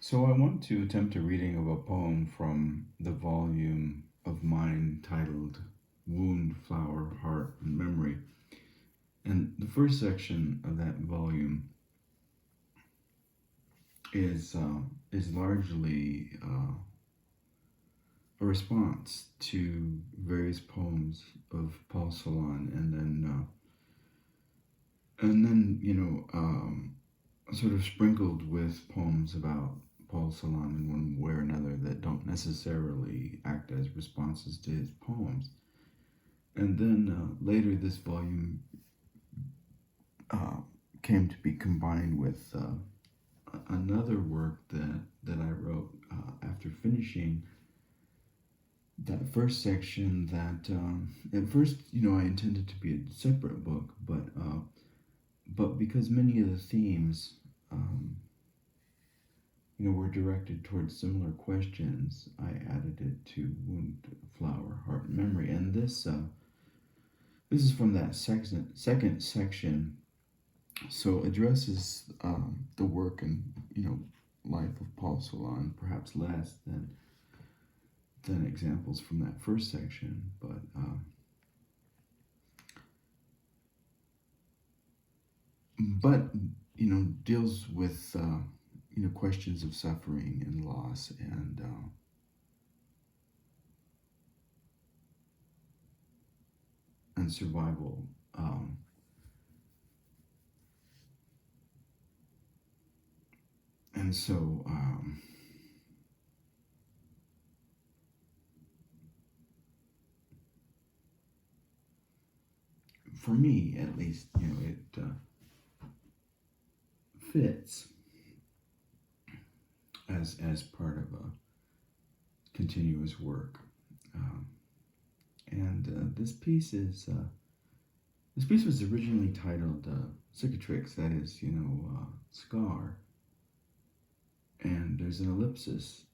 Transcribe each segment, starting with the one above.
So I want to attempt a reading of a poem from the volume of mine titled Wound, Flower, Heart, and Memory. And the first section of that volume is largely a response to various poems of Paul Celan, and then sort of sprinkled with poems about Paul Celan in one way or another that don't necessarily act as responses to his poems. And then later, this volume uh, came to be combined with another work that I wrote after finishing that first section. That at first, I intended to be a separate book, but because many of the themes um, were directed towards similar questions, I added it to Wound, Flower, Heart, and Memory. And this is from that second section, so addresses the work and life of Paul Celan, perhaps less than examples from that first section, but deals with questions of suffering and loss and survival. And so for me, at least, it fits as part of a continuous work. Um, and this piece was originally titled Cicatrix, that is, scar, and there's an ellipsis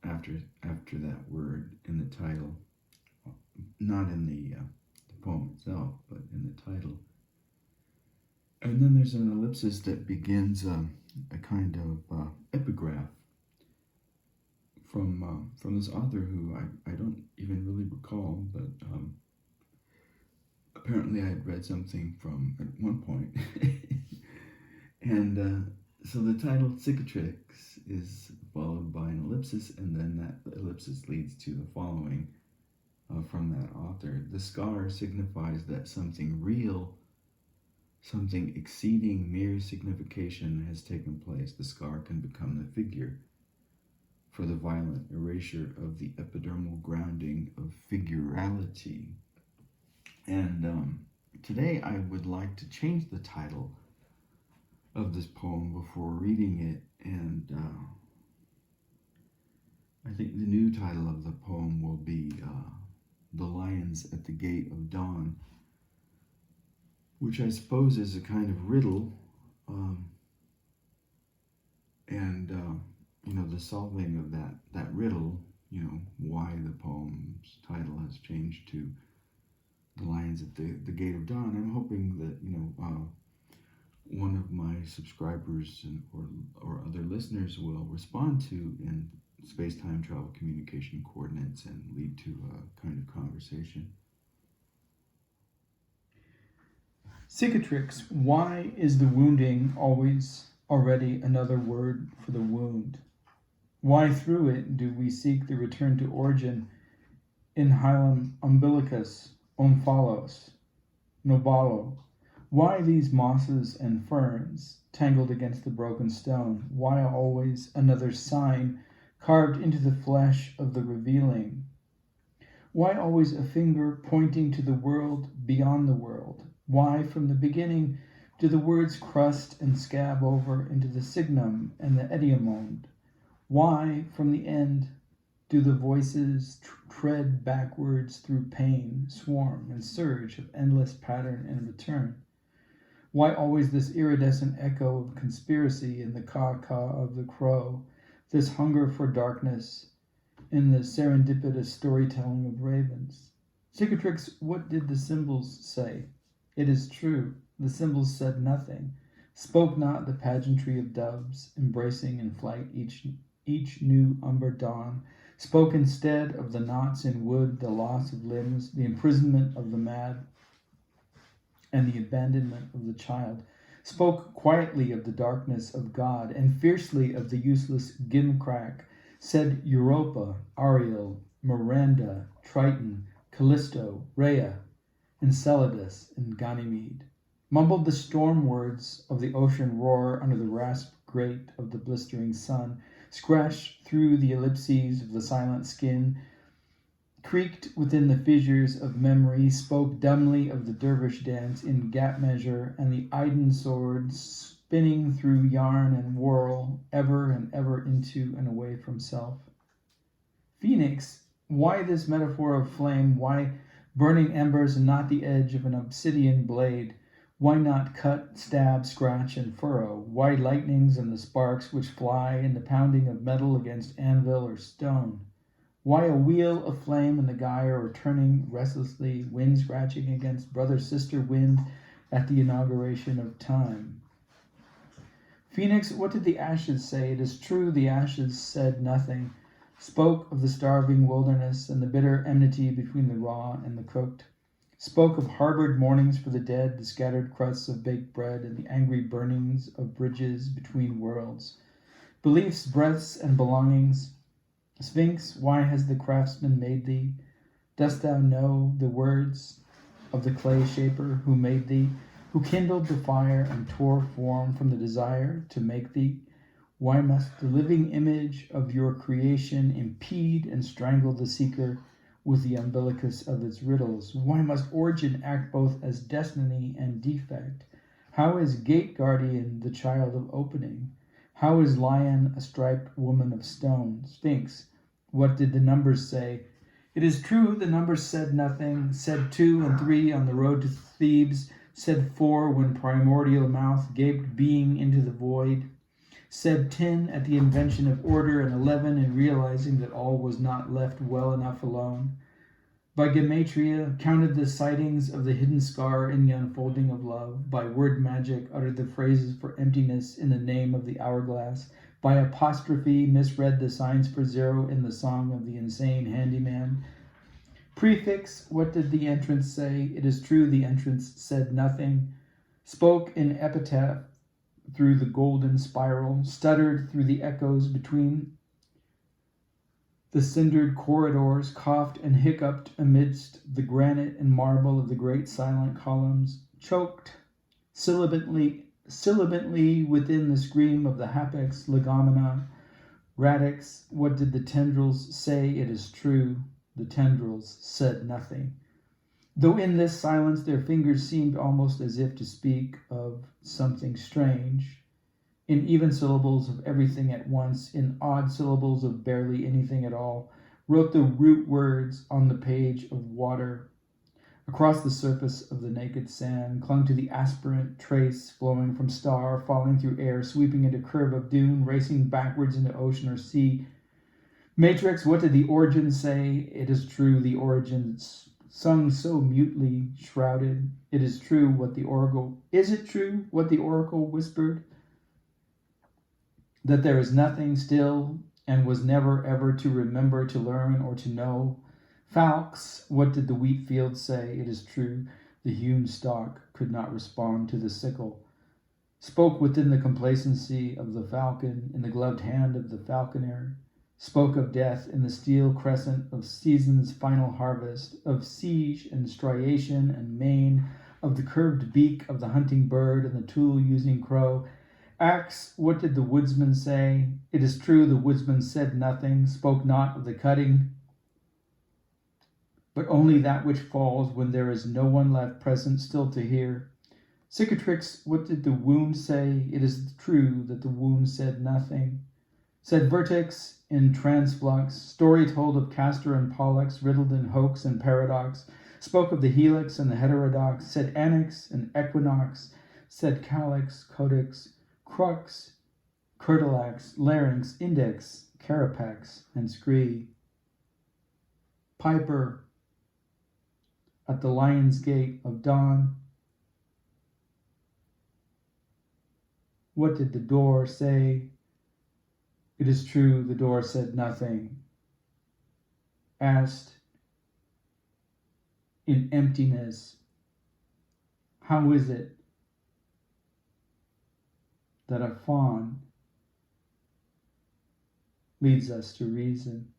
after that word in the title, not in the poem itself, but in the title. And then there's an ellipsis that begins a kind of epigraph from this author who I don't even really recall, but apparently I had read something from at one point. And so the title Cicatrix is followed by an ellipsis, and then that ellipsis leads to the following from that author. The scar signifies that something real, something exceeding mere signification has taken place. The scar can become the figure for the violent erasure of the epidermal grounding of figurality. And today I would like to change the title of this poem before reading it, and I think the new title of the poem will be The Lions at the Gate of Dawn, which I suppose is a kind of riddle, and the solving of that riddle, why the poem's title has changed to The Lions at the Gate of Dawn. I'm hoping that one of my subscribers or other listeners will respond to in space-time travel communication coordinates and lead to a kind of conversation. Cicatrix, why is the wounding always already another word for the wound? Why through it do we seek the return to origin in hilum umbilicus, omphalos, nobalo? Why these mosses and ferns tangled against the broken stone? Why always another sign carved into the flesh of the revealing? Why always a finger pointing to the world beyond the world? Why from the beginning do the words crust and scab over into the signum and the idiomode? Why from the end do the voices tread backwards through pain, swarm and surge of endless pattern and return? Why always this iridescent echo of conspiracy in the caw-caw of the crow, this hunger for darkness in the serendipitous storytelling of ravens? Cicatrix, what did the symbols say? It is true, the symbols said nothing, spoke not the pageantry of doves embracing in flight each new umber dawn, spoke instead of the knots in wood, the loss of limbs, the imprisonment of the mad, and the abandonment of the child, spoke quietly of the darkness of God, and fiercely of the useless gimcrack, said Europa, Ariel, Miranda, Triton, Callisto, Rhea, Enceladus, and Ganymede, mumbled the storm words of the ocean roar under the rasp grate of the blistering sun, scratched through the ellipses of the silent skin, creaked within the fissures of memory, spoke dumbly of the dervish dance in gap measure and the Aiden sword spinning through yarn and whirl, ever and ever into and away from self. Phoenix, why this metaphor of flame? Why burning embers and not the edge of an obsidian blade? Why not cut, stab, scratch, and furrow? Why lightnings and the sparks which fly and the pounding of metal against anvil or stone? Why a wheel of flame and the gyre or turning restlessly, wind scratching against brother-sister wind at the inauguration of time? Phoenix, what did the ashes say? It is true the ashes said nothing, spoke of the starving wilderness and the bitter enmity between the raw and the cooked, spoke of harbored mournings for the dead, the scattered crusts of baked bread, and the angry burnings of bridges between worlds, beliefs, breaths, and belongings. Sphinx, why has the craftsman made thee? Dost thou know the words of the clay shaper who made thee, who kindled the fire and tore form from the desire to make thee? Why must the living image of your creation impede and strangle the seeker with the umbilicus of its riddles? Why must origin act both as destiny and defect? How is gate guardian the child of opening? How is lion a striped woman of stone? Sphinx, what did the numbers say? It is true the numbers said nothing, said 2 and 3 on the road to Thebes, said 4 when primordial mouth gaped being into the void, said 10 at the invention of order, and 11 in realizing that all was not left well enough alone. By gematria, counted the sightings of the hidden scar in the unfolding of love. By word magic, uttered the phrases for emptiness in the name of the hourglass. By apostrophe, misread the signs for zero in the song of the insane handyman. Prefix, what did the entrance say? It is true the entrance said nothing. Spoke in epitaph through the golden spiral, stuttered through the echoes between the cindered corridors, coughed and hiccuped amidst the granite and marble of the great silent columns, choked sibilantly within the scream of the hapax legomena. Radix, what did the tendrils say? It is true, the tendrils said nothing. Though in this silence their fingers seemed almost as if to speak of something strange, in even syllables of everything at once, in odd syllables of barely anything at all, wrote the root words on the page of water. Across the surface of the naked sand clung to the aspirant trace flowing from star, falling through air, sweeping into curve of dune, racing backwards into ocean or sea. Matrix, what did the origin say? It is true, the origins sung so mutely shrouded. It is true what the oracle... Is it true what the oracle whispered? That there is nothing still and was never ever to remember, to learn, or to know. Falx, what did the wheat field say? It is true, the hewn stalk could not respond to the sickle. Spoke within the complacency of the falcon, in the gloved hand of the falconer. Spoke of death in the steel crescent of season's final harvest, of siege and striation and mane, of the curved beak of the hunting bird and the tool-using crow. Axe, what did the woodsman say? It is true the woodsman said nothing, spoke not of the cutting, but only that which falls when there is no one left present still to hear. Cicatrix, what did the wound say? It is true that the wound said nothing. Said Vertex in transflux, story told of Castor and Pollux, riddled in hoax and paradox, spoke of the helix and the heterodox, said annex and equinox, said calyx, codex, crux, curtilax, larynx, index, carapax, and scree. Piper at the lion's gate of dawn. What did the door say? It is true, the door said nothing. Asked in emptiness, how is it that a fawn leads us to reason?